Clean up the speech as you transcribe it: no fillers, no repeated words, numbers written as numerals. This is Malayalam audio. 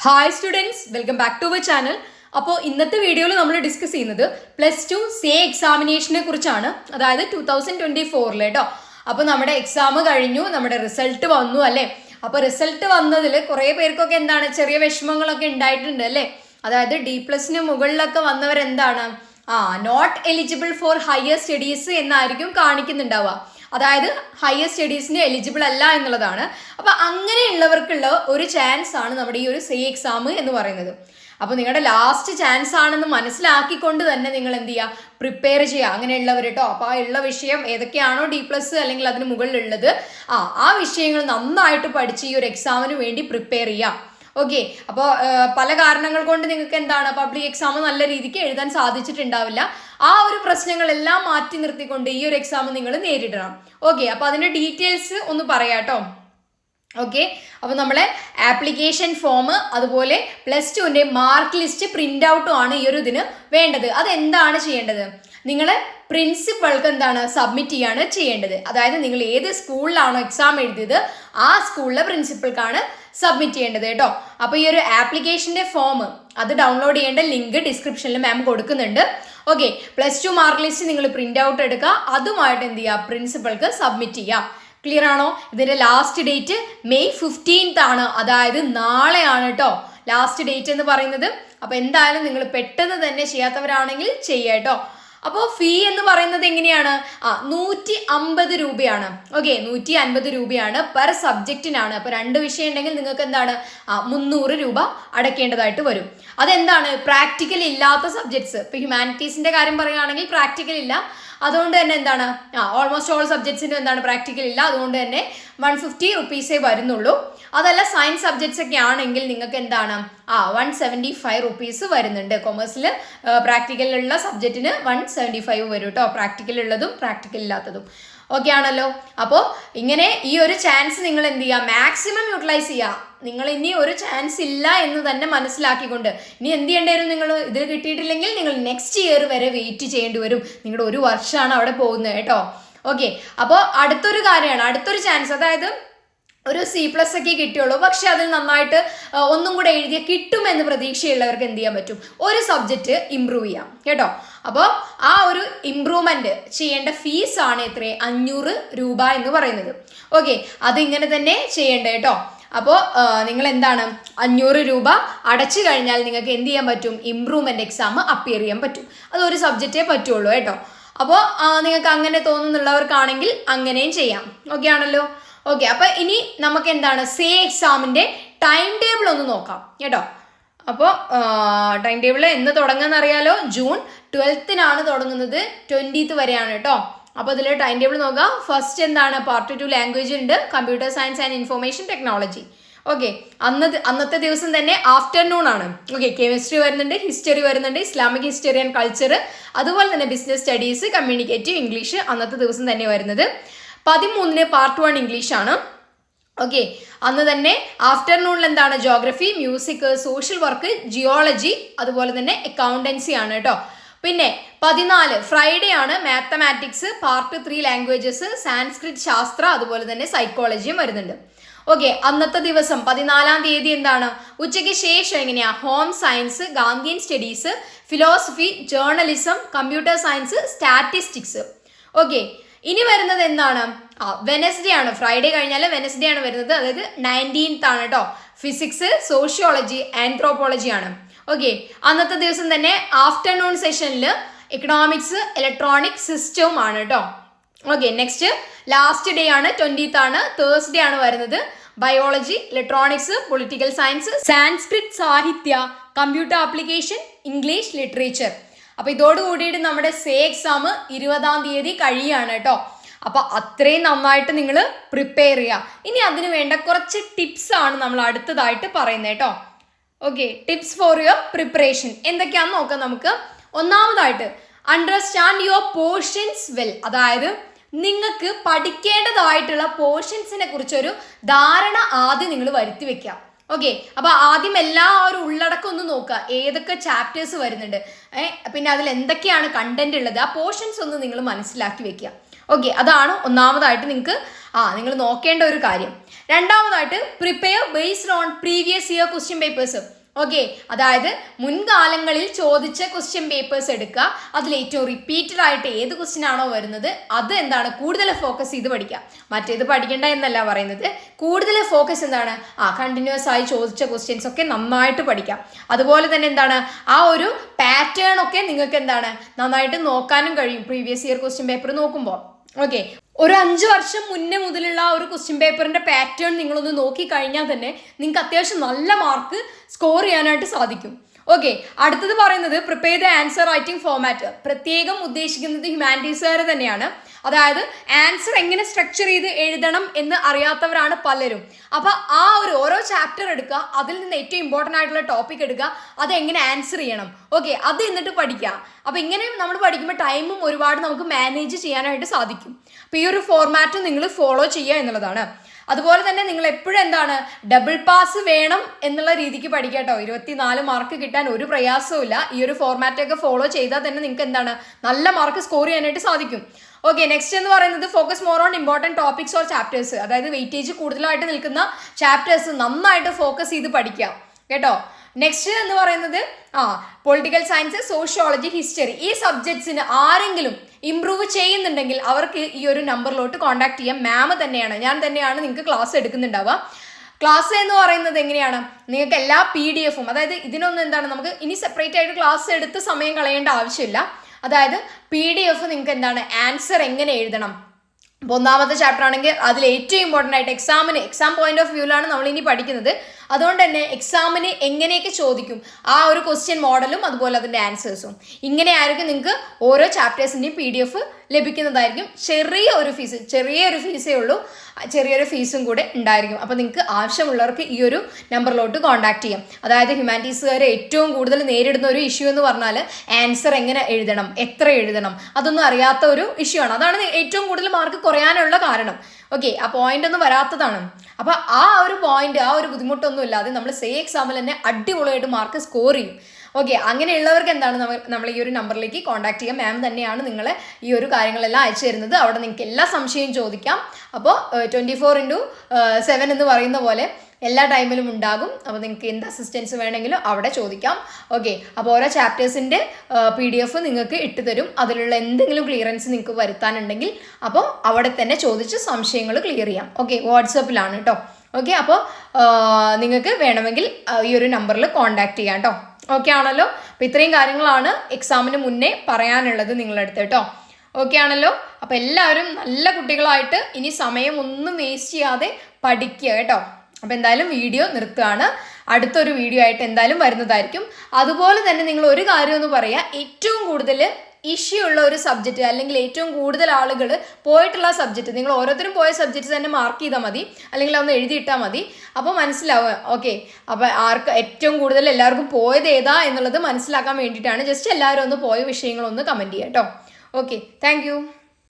Hi students, welcome back to our channel. അപ്പോൾ ഇന്നത്തെ വീഡിയോയിൽ നമ്മൾ ഡിസ്കസ് ചെയ്യുന്നത് +2 സേ എക്സാമിനേഷനെ കുറിച്ചാണ്. അതായത് 2024 കേട്ടോ. അപ്പോൾ നമ്മുടെ എക്സാം കഴിഞ്ഞു, നമ്മുടെ റിസൾട്ട് വന്നു അല്ലേ. അപ്പോൾ റിസൾട്ട് വന്നതിൽ കുറേ പേർക്കൊക്കെ എന്താണ് ചെറിയ വിഷമങ്ങളൊക്കെ ഉണ്ടായിട്ടുണ്ട് അല്ലേ. അതായത് D+ന് മുകളിലൊക്കെ വന്നവരെന്താണ് not eligible for higher studies എന്നായിരിക്കും കാണിക്കുന്നുണ്ടാവുക. അതായത് ഹയർ സ്റ്റഡീസിന് എലിജിബിൾ അല്ല എന്നുള്ളതാണ്. അപ്പോൾ അങ്ങനെയുള്ളവർക്കുള്ള ഒരു ചാൻസ് ആണ് നമ്മുടെ ഈ ഒരു സേ എക്സാം എന്ന് പറയുന്നത്. അപ്പോൾ നിങ്ങളുടെ ലാസ്റ്റ് ചാൻസ് ആണെന്ന് മനസ്സിലാക്കിക്കൊണ്ട് തന്നെ നിങ്ങൾ എന്ത് ചെയ്യുക, പ്രിപ്പയർ ചെയ്യുക അങ്ങനെയുള്ളവർ കേട്ടോ. അപ്പോൾ ആ ഉള്ള വിഷയം ഏതൊക്കെയാണോ D+ അല്ലെങ്കിൽ അതിന് മുകളിലുള്ളത് ആ വിഷയങ്ങൾ നന്നായിട്ട് പഠിച്ച് ഈ ഒരു എക്സാമിന് വേണ്ടി പ്രിപ്പയർ ചെയ്യാം. ഓക്കെ. അപ്പോൾ പല കാരണങ്ങൾ കൊണ്ട് നിങ്ങൾക്ക് എന്താണ് പബ്ലിക് എക്സാം നല്ല രീതിക്ക് എഴുതാൻ സാധിച്ചിട്ടുണ്ടാവില്ല. ആ ഒരു പ്രശ്നങ്ങളെല്ലാം മാറ്റി നിർത്തിക്കൊണ്ട് ഈ ഒരു എക്സാം നിങ്ങൾ നേരിടണം. ഓക്കെ. അപ്പോൾ അതിൻ്റെ ഡീറ്റെയിൽസ് ഒന്ന് പറയാം കേട്ടോ. ഓക്കെ. അപ്പോൾ നമ്മളെ ആപ്ലിക്കേഷൻ ഫോം അതുപോലെ +2ൻ്റെ മാർക്ക് ലിസ്റ്റ് പ്രിൻ്റ് ഔട്ടും ആണ് ഈ ഒരു ഇതിന് വേണ്ടത്. അതെന്താണ് ചെയ്യേണ്ടത്? നിങ്ങൾ പ്രിൻസിപ്പൾക്ക് എന്താണ് സബ്മിറ്റ് ചെയ്യാണ് ചെയ്യേണ്ടത്. അതായത് നിങ്ങൾ ഏത് സ്കൂളിലാണോ എക്സാം എഴുതിയത് ആ സ്കൂളിലെ പ്രിൻസിപ്പൾക്കാണ് സബ്മിറ്റ് ചെയ്യേണ്ടത് കേട്ടോ. അപ്പോൾ ഈ ഒരു ആപ്ലിക്കേഷൻ്റെ ഫോം അത് ഡൗൺലോഡ് ചെയ്യേണ്ട ലിങ്ക് ഡിസ്ക്രിപ്ഷനിൽ മാം കൊടുക്കുന്നുണ്ട്. ഓക്കെ. +2 മാർക്ക് ലിസ്റ്റ് നിങ്ങൾ പ്രിൻ്റ് ഔട്ട് എടുക്കുക, അതുമായിട്ട് എന്ത് ചെയ്യുക, പ്രിൻസിപ്പൾക്ക് സബ്മിറ്റ് ചെയ്യുക. ക്ലിയർ ആണോ? ഇതിൻ്റെ ലാസ്റ്റ് ഡേറ്റ് May 15th ആണ്. അതായത് നാളെയാണ് കേട്ടോ ലാസ്റ്റ് ഡേറ്റ് എന്ന് പറയുന്നത്. അപ്പോൾ എന്തായാലും നിങ്ങൾ പെട്ടെന്ന് തന്നെ ചെയ്യാത്തവരാണെങ്കിൽ ചെയ്യുക കേട്ടോ. അപ്പോൾ ഫീ എന്ന് പറയുന്നത് എങ്ങനെയാണ്? 150 രൂപയാണ്. ഓക്കെ. 150 രൂപയാണ് പെർ സബ്ജക്റ്റിനാണ്. അപ്പോൾ 2 വിഷയം ഉണ്ടെങ്കിൽ നിങ്ങൾക്ക് എന്താണ് 300 രൂപ അടയ്ക്കേണ്ടതായിട്ട് വരും. അതെന്താണ്? പ്രാക്ടിക്കൽ ഇല്ലാത്ത സബ്ജക്ട്സ്. ഇപ്പോൾ ഹ്യൂമാനിറ്റീസിൻ്റെ കാര്യം പറയുകയാണെങ്കിൽ പ്രാക്ടിക്കൽ ഇല്ല. അതുകൊണ്ട് തന്നെ എന്താണ് ഓൾമോസ്റ്റ് ഓൾ സബ്ജക്ട്സിനും എന്താണ് പ്രാക്ടിക്കൽ ഇല്ല. അതുകൊണ്ട് തന്നെ 150 റുപ്പീസേ വരുന്നുള്ളൂ. അതല്ല സയൻസ് സബ്ജക്ട്സ് ഒക്കെ ആണെങ്കിൽ നിങ്ങൾക്ക് എന്താണ് 175 റുപ്പീസ് വരുന്നുണ്ട്. കൊമേഴ്സിൽ പ്രാക്ടിക്കലുള്ള സബ്ജക്റ്റിന് 175 വരും കേട്ടോ. പ്രാക്ടിക്കൽ ഉള്ളതും പ്രാക്ടിക്കൽ ഇല്ലാത്തതും ഓക്കെ ആണല്ലോ. അപ്പോൾ ഇങ്ങനെ ഈ ഒരു ചാൻസ് നിങ്ങൾ എന്ത് ചെയ്യുക, മാക്സിമം യൂട്ടിലൈസ് ചെയ്യുക. നിങ്ങൾ ഇനി ഒരു ചാൻസ് ഇല്ല എന്ന് തന്നെ മനസ്സിലാക്കിക്കൊണ്ട് ഇനി എന്ത് ചെയ്യേണ്ടി വരും, നിങ്ങൾ ഇത് കിട്ടിയിട്ടില്ലെങ്കിൽ നിങ്ങൾ നെക്സ്റ്റ് ഇയർ വരെ വെയിറ്റ് ചെയ്യേണ്ടി വരും. നിങ്ങളുടെ 1 വർഷമാണ് അവിടെ പോകുന്നത് കേട്ടോ. ഓക്കെ. അപ്പോൾ അടുത്തൊരു കാര്യമാണ്, അടുത്തൊരു ചാൻസ്. അതായത് ഒരു C+ ഒക്കെ കിട്ടിയുള്ളൂ, പക്ഷെ അതിൽ നന്നായിട്ട് ഒന്നും കൂടെ എഴുതിയ കിട്ടുമെന്ന് പ്രതീക്ഷയുള്ളവർക്ക് എന്ത് ചെയ്യാൻ പറ്റും, ഒരു സബ്ജക്റ്റ് ഇമ്പ്രൂവ് ചെയ്യാം കേട്ടോ. അപ്പോൾ ആ ഒരു ഇമ്പ്രൂവ്മെന്റ് ചെയ്യേണ്ട ഫീസാണ് എത്ര, 500 രൂപ എന്ന് പറയുന്നത്. ഓക്കെ. അതിങ്ങനെ തന്നെ ചെയ്യേണ്ട കേട്ടോ. അപ്പോൾ നിങ്ങൾ എന്താണ് 500 രൂപ അടച്ചു കഴിഞ്ഞാൽ നിങ്ങൾക്ക് എന്ത് ചെയ്യാൻ പറ്റും, ഇമ്പ്രൂവ്മെന്റ് എക്സാം അപ്പിയർ ചെയ്യാൻ പറ്റും. അത് ഒരു സബ്ജക്റ്റേ പറ്റുള്ളൂ കേട്ടോ. അപ്പോൾ നിങ്ങൾക്ക് അങ്ങനെ തോന്നുന്നുള്ളവർക്കാണെങ്കിൽ അങ്ങനെയും ചെയ്യാം. ഓക്കെ ആണല്ലോ. ഓക്കെ. അപ്പോൾ ഇനി നമുക്ക് എന്താണ് സേ എക്സാമിൻ്റെ ടൈം ടേബിൾ ഒന്ന് നോക്കാം കേട്ടോ. അപ്പോൾ ടൈം ടേബിൾ എന്ന് തുടങ്ങുമെന്ന് അറിയാലോ. June 12th തുടങ്ങുന്നത്, 20th വരെയാണ് കേട്ടോ. അപ്പോൾ അതിൽ ടൈം ടേബിൾ നോക്കാം. ഫസ്റ്റ് എന്താണ് Part 2 ലാംഗ്വേജ് ഉണ്ട്, computer science and information technology. Okay. അന്നത്തെ ദിവസം തന്നെ ആഫ്റ്റർനൂൺ ആണ്. ഓക്കെ. കെമിസ്ട്രി വരുന്നുണ്ട്, ഹിസ്റ്ററി വരുന്നുണ്ട്, ഇസ്ലാമിക് ഹിസ്റ്ററി ആൻഡ് കൾച്ചർ, അതുപോലെ തന്നെ ബിസിനസ് സ്റ്റഡീസ്, കമ്മ്യൂണിക്കേറ്റീവ് ഇംഗ്ലീഷ് അന്നത്തെ ദിവസം തന്നെ വരുന്നത്. 13 Part 1 ഇംഗ്ലീഷ് ആണ്. ഓക്കെ. അന്ന് തന്നെ ആഫ്റ്റർനൂണിൽ എന്താണ് geography, music, social work, geology, അതുപോലെ തന്നെ അക്കൗണ്ടൻസി ആണ് കേട്ടോ. പിന്നെ 14 ഫ്രൈഡേ ആണ് മാത്തമാറ്റിക്സ്, Part 3 ലാംഗ്വേജസ്, സാൻസ്ക്രിറ്റ്, ശാസ്ത്ര, അതുപോലെ തന്നെ സൈക്കോളജിയും വരുന്നുണ്ട്. ഓക്കെ. അന്നത്തെ ദിവസം 14-ാം തീയതി എന്താണ് ഉച്ചയ്ക്ക് ശേഷം എങ്ങനെയാ home science, Gandhian studies, philosophy, journalism, computer science, statistics. Okay. ഇനി വരുന്നത് എന്താണ് വെനസ്ഡേ ആണ്. ഫ്രൈഡേ കഴിഞ്ഞാൽ വെനസ്ഡേ ആണ് വരുന്നത്. അതായത് 19th ആണ് കേട്ടോ. ഫിസിക്സ്, സോഷ്യോളജി, ആന്ത്രോപോളജി ആണ്. ഓക്കെ. അന്നത്തെ ദിവസം തന്നെ ആഫ്റ്റർനൂൺ സെഷനിൽ എക്കണോമിക്സ്, ഇലക്ട്രോണിക് സിസ്റ്റവും ആണ് കേട്ടോ. ഓക്കെ. നെക്സ്റ്റ് ലാസ്റ്റ് ഡേ ആണ് 20th ആണ്, തേഴ്സ്ഡേ ആണ് വരുന്നത്. Biology, electronics, political science, Sanskrit, സാഹിത്യ, കമ്പ്യൂട്ടർ ആപ്ലിക്കേഷൻ, ഇംഗ്ലീഷ് ലിറ്ററേച്ചർ. അപ്പോൾ ഇതോട് കൂടിയിട്ട് നമ്മുടെ സേ എക്സാം 20ാം തീയതി കഴിയുകയാണ് കേട്ടോ. അപ്പോൾ അത്രയും നന്നായിട്ട് നിങ്ങൾ പ്രിപ്പയർ ചെയ്യുക. ഇനി അതിന് വേണ്ട കുറച്ച് ടിപ്സ് ആണ് നമ്മൾ അടുത്തതായിട്ട് പറയുന്നത് കേട്ടോ. Okay. Tips for your preparation എന്തൊക്കെയാണെന്ന് നോക്കാം നമുക്ക്. ഒന്നാമതായിട്ട് അണ്ടർസ്റ്റാൻഡ് യുവർ പോർഷൻസ് വെൽ. അതായത് നിങ്ങൾക്ക് പഠിക്കേണ്ടതായിട്ടുള്ള പോർഷൻസിനെ കുറിച്ചൊരു ധാരണ ആദ്യം നിങ്ങൾ വരുത്തി വെക്കുക. ഓക്കെ. അപ്പോൾ ആദ്യം എല്ലാ ഒരു ഉള്ളടക്കം ഒന്ന് നോക്കുക, ഏതൊക്കെ ചാപ്റ്റേഴ്സ് വരുന്നുണ്ട്, പിന്നെ അതിൽ എന്തൊക്കെയാണ് കണ്ടന്റ് ഉള്ളത്, ആ പോർഷൻസ് ഒന്ന് നിങ്ങൾ മനസ്സിലാക്കി വെക്കുക. ഓക്കെ. അതാണ് ഒന്നാമതായിട്ട് നിങ്ങൾ നോക്കേണ്ട ഒരു കാര്യം. രണ്ടാമതായിട്ട് prepare based on previous year question papers. Okay, അതായത് മുൻകാലങ്ങളിൽ ചോദിച്ച ക്വസ്റ്റ്യൻ പേപ്പേഴ്സ് എടുക്കുക, അതിൽ ഏറ്റവും റിപ്പീറ്റഡ് ആയിട്ട് ഏത് ക്വസ്റ്റ്യൻ ആണോ വരുന്നത് അത് എന്താണ് കൂടുതൽ ഫോക്കസ് ചെയ്ത് പഠിക്കുക. മറ്റേത് പഠിക്കേണ്ട എന്നല്ല പറയുന്നത്, കൂടുതൽ ഫോക്കസ് എന്താണ് കണ്ടിന്യൂസ് ആയി ചോദിച്ച ക്വസ്റ്റ്യൻസ് ഒക്കെ നന്നായിട്ട് പഠിക്കാം. അതുപോലെ തന്നെ എന്താണ് ആ ഒരു പാറ്റേൺ ഒക്കെ നിങ്ങൾക്ക് എന്താണ് നന്നായിട്ട് നോക്കാനും കഴിയും പ്രീവിയസ് ഇയർ ക്വസ്റ്റ്യൻ പേപ്പർ നോക്കുമ്പോൾ. ഓക്കെ, ഒരു 5 വർഷം മുന്നേ മുതലുള്ള ഒരു ക്വസ്റ്റ്യൻ പേപ്പറിന്റെ പാറ്റേൺ നിങ്ങളൊന്ന് നോക്കി കഴിഞ്ഞാൽ തന്നെ നിങ്ങൾക്ക് അത്യാവശ്യം നല്ല മാർക്ക് സ്കോർ ചെയ്യാനായിട്ട് സാധിക്കും. ഓക്കെ, അടുത്തത് പറയുന്നത് prepare the answer writing format. പ്രത്യേകം ഉദ്ദേശിക്കുന്നത് ഹ്യൂമാനിറ്റീസുകാർ തന്നെയാണ്. അതായത് ആൻസർ എങ്ങനെ സ്ട്രക്ചർ ചെയ്ത് എഴുതണം എന്ന് അറിയാത്തവരാണ് പലരും. അപ്പൊ ആ ഒരു ഓരോ ചാപ്റ്റർ എടുക്കുക, അതിൽ നിന്ന് ഏറ്റവും ഇമ്പോർട്ടൻ്റ് ആയിട്ടുള്ള ടോപ്പിക് എടുക്കുക, അത് എങ്ങനെ ആൻസർ ചെയ്യണം. ഓക്കെ, അത് എന്നിട്ട് പഠിക്കുക. അപ്പൊ ഇങ്ങനെ നമ്മൾ പഠിക്കുമ്പോൾ ടൈമും ഒരുപാട് നമുക്ക് മാനേജ് ചെയ്യാനായിട്ട് സാധിക്കും. അപ്പൊ ഈ ഒരു ഫോർമാറ്റ് നിങ്ങൾ ഫോളോ ചെയ്യുക എന്നുള്ളതാണ്. അതുപോലെ തന്നെ നിങ്ങൾ എപ്പോഴും എന്താണ് ഡബിൾ പാസ് വേണം എന്നുള്ള രീതിക്ക് പഠിക്കുക കേട്ടോ. 24 മാർക്ക് കിട്ടാൻ ഒരു പ്രയാസവും ഇല്ല. ഈ ഒരു ഫോർമാറ്റൊക്കെ ഫോളോ ചെയ്താൽ തന്നെ നിങ്ങൾക്ക് എന്താണ് നല്ല മാർക്ക് സ്കോർ ചെയ്യാനായിട്ട് സാധിക്കും. ഓക്കെ, നെക്സ്റ്റ് എന്ന് പറയുന്നത് focus more on important topics or chapters. അതായത് വെയിറ്റേജ് കൂടുതലായിട്ട് നിൽക്കുന്ന ചാപ്റ്റേഴ്സ് നന്നായിട്ട് ഫോക്കസ് ചെയ്ത് പഠിക്കുക കേട്ടോ. നെക്സ്റ്റ് എന്ന് പറയുന്നത് പൊളിറ്റിക്കൽ സയൻസ്, സോഷ്യോളജി, ഹിസ്റ്ററി ഈ സബ്ജക്ട്സിന് ആരെങ്കിലും ഇംപ്രൂവ് ചെയ്യുന്നുണ്ടെങ്കിൽ അവർക്ക് ഈ ഒരു നമ്പറിലോട്ട് കോൺടാക്ട് ചെയ്യാം. മാം തന്നെയാണ്, ഞാൻ തന്നെയാണ് നിങ്ങൾക്ക് ക്ലാസ് എടുക്കുന്നുണ്ടാവുക. ക്ലാസ് എന്ന് പറയുന്നത് എങ്ങനെയാണ്, നിങ്ങൾക്ക് എല്ലാ PDF-ഉം അതായത് ഇതിനൊന്നും എന്താണ് നമുക്ക് ഇനി സെപ്പറേറ്റ് ആയിട്ട് ക്ലാസ് എടുത്ത് സമയം കളയേണ്ട ആവശ്യമില്ല. അതായത് PDF നിങ്ങൾക്ക് എന്താണ് ആൻസർ എങ്ങനെ എഴുതണം. അപ്പോൾ 1ാമത്തെ ചാപ്റ്റർ ആണെങ്കിൽ അതിൽ ഏറ്റവും ഇമ്പോർട്ടൻ്റ് ആയിട്ട് എക്സാം പോയിന്റ് ഓഫ് വ്യൂവിലാണ് നമ്മൾ ഇനി പഠിക്കുന്നത്. അതുകൊണ്ട് തന്നെ എക്സാമിന് എങ്ങനെയൊക്കെ ചോദിക്കും ആ ഒരു ക്വസ്റ്റ്യൻ മോഡലും അതുപോലെ അതിൻ്റെ ആൻസേഴ്സും ഇങ്ങനെയായിരിക്കും നിങ്ങൾക്ക് ഓരോ ചാപ്റ്റേഴ്സിൻ്റെയും PDF ലഭിക്കുന്നതായിരിക്കും. ചെറിയൊരു ഫീസേ ഉള്ളൂ, ചെറിയൊരു ഫീസും കൂടെ ഉണ്ടായിരിക്കും. അപ്പോൾ നിങ്ങൾക്ക് ആവശ്യമുള്ളവർക്ക് ഈ ഒരു നമ്പറിലോട്ട് കോൺടാക്ട് ചെയ്യാം. അതായത് ഹ്യൂമാനിറ്റീസുകാർ ഏറ്റവും കൂടുതൽ നേരിടുന്ന ഒരു ഇഷ്യൂ എന്ന് പറഞ്ഞാൽ ആൻസർ എങ്ങനെ എഴുതണം, എത്ര എഴുതണം, അതൊന്നും അറിയാത്ത ഒരു ഇഷ്യൂ ആണ്. അതാണ് ഏറ്റവും കൂടുതൽ മാർക്ക് കുറയാനുള്ള കാരണം. ഓക്കെ, ആ പോയിന്റ് ഒന്നും വരാത്തതാണ്. അപ്പോൾ ആ ഒരു പോയിന്റ്, ആ ഒരു ബുദ്ധിമുട്ടൊന്നും ഇല്ലാതെ നമ്മൾ എക്സാമിൽ തന്നെ അടിപൊളിയായിട്ട് മാർക്ക് സ്കോർ ചെയ്യും. ഓക്കെ, അങ്ങനെയുള്ളവർക്ക് എന്താണ് നമ്മൾ ഈ ഒരു നമ്പറിലേക്ക് കോൺടാക്ട് ചെയ്യാം. മാം തന്നെയാണ് നിങ്ങളെ ഈ ഒരു കാര്യങ്ങളെല്ലാം അയച്ചു തരുന്നത്. അവിടെ നിങ്ങൾക്ക് എല്ലാ സംശയവും ചോദിക്കാം. അപ്പോൾ 24/7 എന്ന് പറയുന്ന പോലെ എല്ലാ ടൈമിലും ഉണ്ടാകും. അപ്പോൾ നിങ്ങൾക്ക് എന്ത് അസിസ്റ്റൻസ് വേണമെങ്കിലും അവിടെ ചോദിക്കാം. ഓക്കെ, അപ്പോൾ ഓരോ ചാപ്റ്റേഴ്സിൻ്റെ PDF നിങ്ങൾക്ക് ഇട്ടുതരും. അതിലുള്ള എന്തെങ്കിലും ക്ലിയറൻസ് നിങ്ങൾക്ക് വരുത്താനുണ്ടെങ്കിൽ അപ്പോൾ അവിടെ തന്നെ ചോദിച്ച് സംശയങ്ങൾ ക്ലിയർ ചെയ്യാം. ഓക്കെ, വാട്സപ്പിലാണ് കേട്ടോ. ഓക്കെ, അപ്പോൾ നിങ്ങൾക്ക് വേണമെങ്കിൽ ഈ ഒരു നമ്പറിൽ കോൺടാക്ട് ചെയ്യാം കേട്ടോ. ഓക്കെ ആണല്ലോ. അപ്പോൾ ഇത്രയും കാര്യങ്ങളാണ് എക്സാമിന് മുന്നേ പറയാനുള്ളത് നിങ്ങളുടെ അടുത്ത് കേട്ടോ. ഓക്കെ ആണല്ലോ. അപ്പോൾ എല്ലാവരും നല്ല കുട്ടികളായിട്ട് ഇനി സമയം ഒന്നും വേസ്റ്റ് ചെയ്യാതെ പഠിക്കുക കേട്ടോ. അപ്പോൾ എന്തായാലും വീഡിയോ നിർത്തുകയാണ്. അടുത്തൊരു വീഡിയോ ആയിട്ട് എന്തായാലും വരുന്നതായിരിക്കും. അതുപോലെ തന്നെ നിങ്ങൾ ഒരു കാര്യം ഒന്ന് പറയുക, ഏറ്റവും കൂടുതൽ ഇഷ്യൂ ഉള്ള ഒരു സബ്ജക്റ്റ് അല്ലെങ്കിൽ ഏറ്റവും കൂടുതൽ ആളുകൾ പോയിട്ടുള്ള സബ്ജക്റ്റ്, നിങ്ങൾ ഓരോരുത്തരും പോയ സബ്ജക്റ്റ് തന്നെ മാർക്ക് ചെയ്താൽ മതി, അല്ലെങ്കിൽ ഒന്ന് എഴുതിയിട്ടാൽ മതി. അപ്പോൾ മനസ്സിലാവുക. ഓക്കെ, അപ്പോൾ ഏറ്റവും കൂടുതൽ എല്ലാവർക്കും പോയത് ഏതാ എന്നുള്ളത് മനസ്സിലാക്കാൻ വേണ്ടിയിട്ടാണ്. ജസ്റ്റ് എല്ലാവരും ഒന്ന് പോയ വിഷയങ്ങളൊന്ന് കമൻറ്റ് ചെയ്യാം കേട്ടോ. Okay, thank